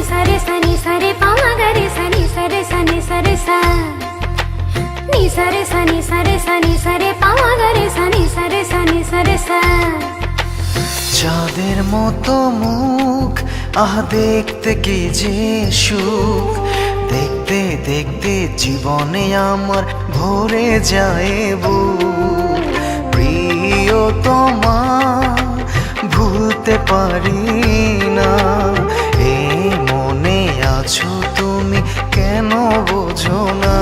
সরে সনি সরে পামা গরে সনি সরে সনি সরে সা নি সরে সনি সরে সনি সরে পামা গরে সনি সরে সনি সরে সা। চাঁদের মতো মুখ আহ দেখতে কি যে সুখ, দেখতে দেখতে জীবনে আমার ভরে যায় বুক। প্রিয়তমা ভুলতে পারি না, এই মনে আছো তুমি কেন বোঝো না।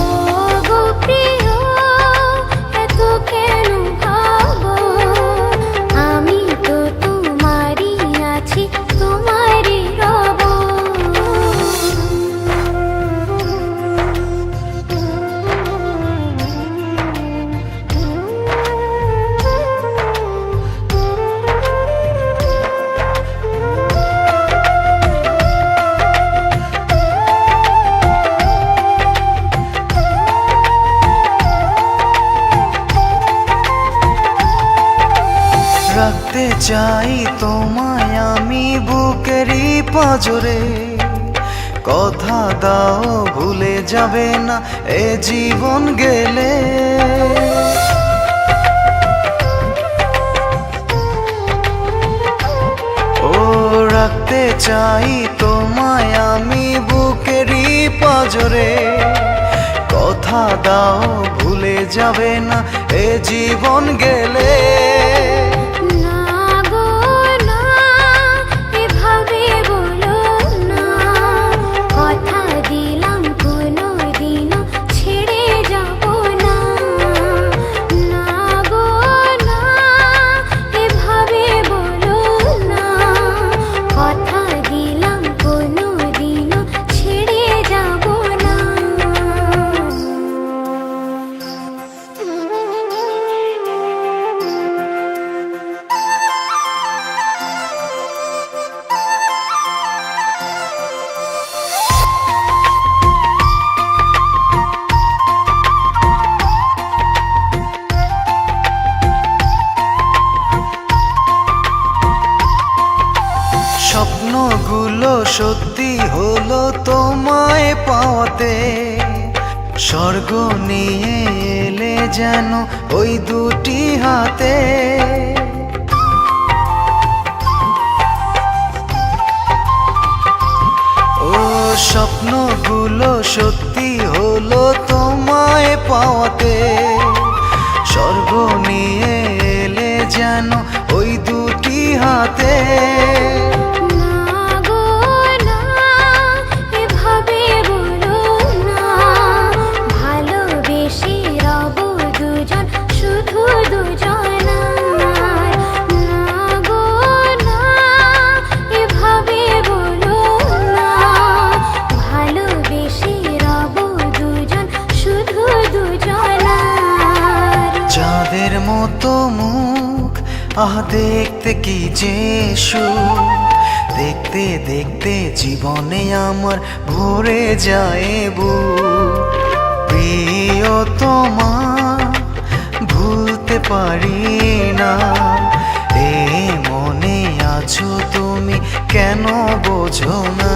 ও গো প্রিয় এত কেন ভাবো, আমি তো তোমারই আছি তোমারই রব। রাখতে চাই তোমায় আমি বুকেরই পাঁজরে, কথা দাও ভুলে যাবে না এ জীবন গেলে। ও রাখতে চাই তোমায় আমি বুকেরই পাঁজরে, কথা দাও ভুলে যাবে না এ জীবন গেলে। না গো না এভাবে বলো না, কথা দিলাম কোনোদিনও ছেড়ে যাব না। না গো না এভাবে বলো না, কথা দিলাম কোনোদিনও ছেড়ে যাব না। স্বপ্নগুলো সত্যি হলো তোমায় পাওয়াতে, স্বর্গ নিয়ে এলে যেন ওই দুটি হাতে। ও স্বপ্নগুলো সত্যি হলো তোমায় পাওয়াতে, স্বর্গ নিয়ে এলে যেন ওই দুটি হাতে। না গো না এভাবে বলো না, ভালোবেসে রব দুজন শুধু দুজনার। না গো না এভাবে বলো না, ভালোবেসে রব দুজন শুধু দুজনার। চাঁদের মতো মুখ আহ দেখতে কি যে সুখ, দেখতে দেখতে জীবনে আমার ভরে যায় বুক। প্রিয়তমা ভুলতে পারি না, এ মনে আছো তুমি কেন বোঝো না।